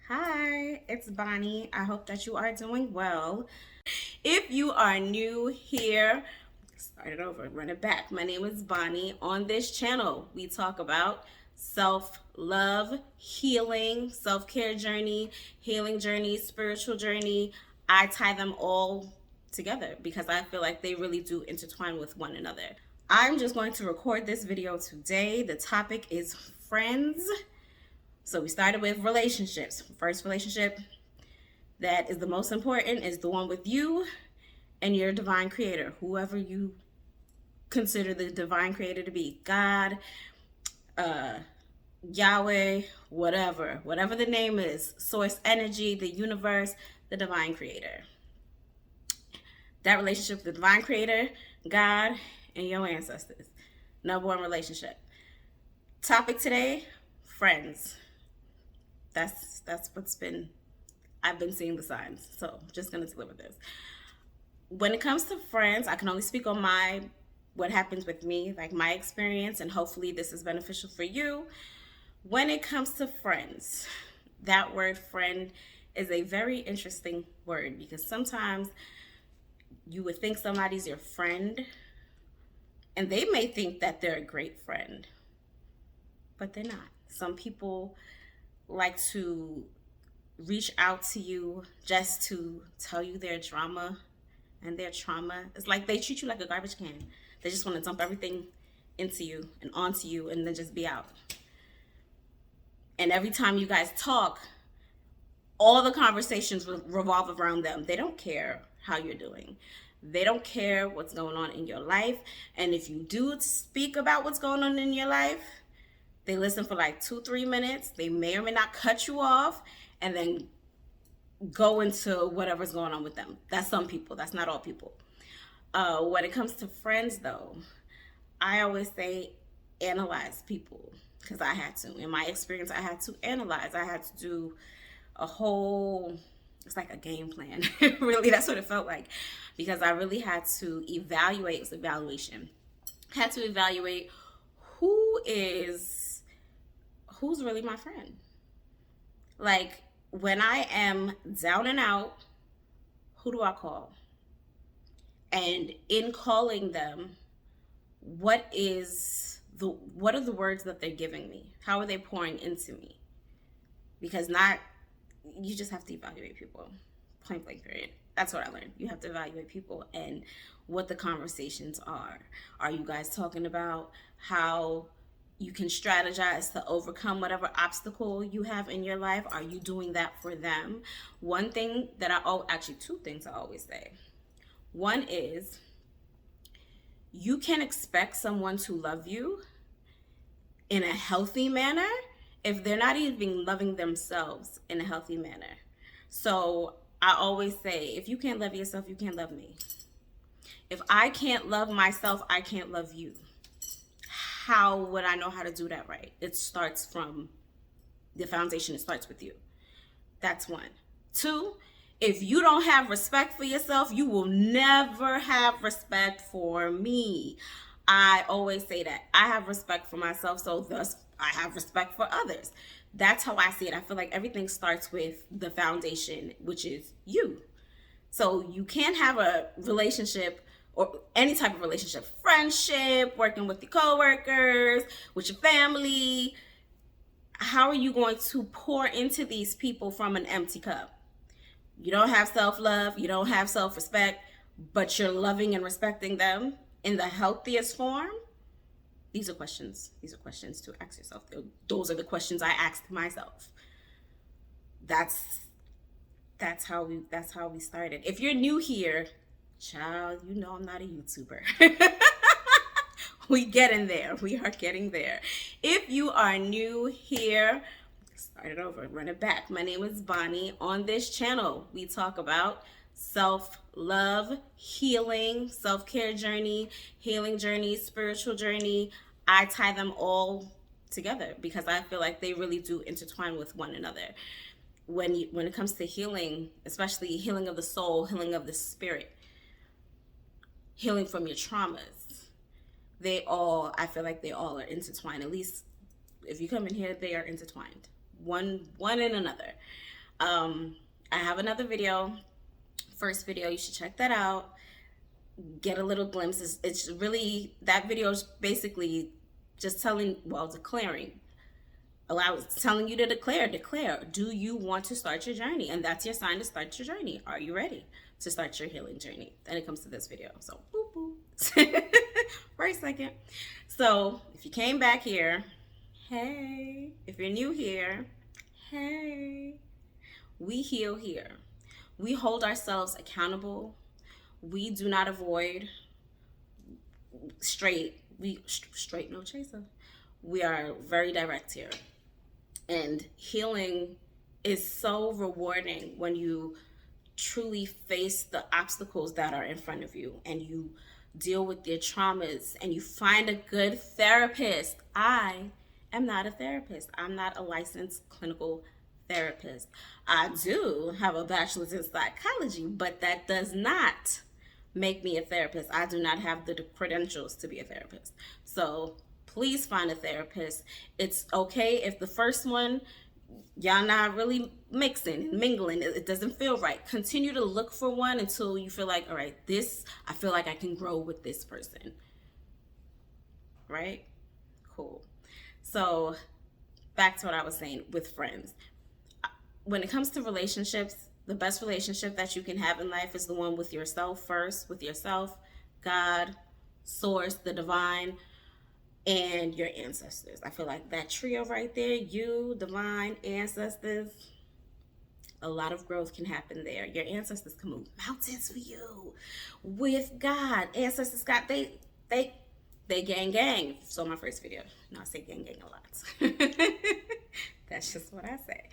Hi, it's Bonnie. I hope that you are doing well. If you are new here, start it over, run it back. My name is Bonnie. On this channel, we talk about self love, healing, self care journey, healing journey, spiritual journey. I tie them all together because I feel like they really do intertwine with one another. I'm just going to record this video today. The topic is friends. So we started with relationships. First relationship that is the most important is the one with you and your divine creator, whoever you consider the divine creator to be. God, Yahweh, whatever the name is, source energy, the universe, the divine creator. That relationship with the divine creator, God, and your ancestors. Number one relationship. Topic today, friends. That's what's been, I've been seeing the signs. So I'm just gonna deliver this. When it comes to friends, I can only speak on what happens with me, like my experience, and hopefully this is beneficial for you. When it comes to friends, that word friend is a very interesting word because sometimes you would think somebody's your friend and they may think that they're a great friend, but they're not. Some people like to reach out to you just to tell you their drama and their trauma. It's like they treat you like a garbage can. They just want to dump everything into you and onto you and then just be out. And every time you guys talk, all the conversations revolve around them. They don't care how you're doing. They don't care what's going on in your life. And if you do speak about what's going on in your life, they listen for like 2-3 minutes. They may or may not cut you off and then go into whatever's going on with them. That's some people. That's not all people. When it comes to friends, though, I always say analyze people because I had to. In my experience, I had to analyze. I had to do a whole, it's like a game plan. Really, that's what it felt like because I really had to evaluate. It was evaluation. I had to evaluate who's really my friend. Like when I am down and out, who do I call? And in calling them, what are the words that they're giving me? How are they pouring into me? Because you just have to evaluate people. Point blank period. That's what I learned. You have to evaluate people and what the conversations are. Are you guys talking about how you can strategize to overcome whatever obstacle you have in your life? Are you doing that for them? One thing that actually two things I always say. One is you can expect someone to love you in a healthy manner if they're not even loving themselves in a healthy manner. So I always say, if you can't love yourself, you can't love me. If I can't love myself, I can't love you. How would I know how to do that right? It starts from the foundation. It starts with you. That's one. Two, if you don't have respect for yourself, you will never have respect for me. I always say that. I have respect for myself, so thus I have respect for others. That's how I see it. I feel like everything starts with the foundation, which is you. So you can't have a relationship or any type of relationship, friendship, working with your coworkers, with your family. How are you going to pour into these people from an empty cup? You don't have self-love, you don't have self-respect, but you're loving and respecting them in the healthiest form. These are questions to ask yourself. Those are the questions I asked myself. That's how we started. If you're new here, child, you know I'm not a YouTuber. We are getting there. If you are new here, start it over, run it back. My name is Bonnie. On this channel, we talk about self-love, healing, self-care journey, healing journey, spiritual journey. I tie them all together because I feel like they really do intertwine with one another. When it comes to healing, especially healing of the soul, healing of the spirit, healing from your traumas, I feel like they all are intertwined. At least if you come in here, they are intertwined. One in another. I have another video, first video, you should check that out. Get a little glimpse. It's really, that video is basically just telling, well, declaring, telling you to declare. Do you want to start your journey? And that's your sign to start your journey. Are you ready to start your healing journey? Then it comes to this video. So boop boop. Right second. So if you came back here, hey. If you're new here, hey. We heal here. We hold ourselves accountable. We do not avoid straight. Straight no chaser. We are very direct here. And healing is so rewarding when you truly face the obstacles that are in front of you and you deal with your traumas and you find a good therapist. I am not a therapist. I'm not a licensed clinical therapist. I do have a bachelor's in psychology, but that does not make me a therapist. I do not have the credentials to be a therapist. So please find a therapist. It's okay if the first one, y'all not really mixing and mingling. It doesn't feel right. Continue to look for one until you feel like, all right, I feel like I can grow with this person. Right? Cool. So back to what I was saying with friends. When it comes to relationships, the best relationship that you can have in life is the one with yourself first, with yourself, God, source, the divine, and your ancestors. I feel like that trio right there, you, divine, ancestors, a lot of growth can happen there. Your ancestors can move mountains for you. With God, ancestors got, they gang. So my first video, no, I say gang a lot. That's just what I say.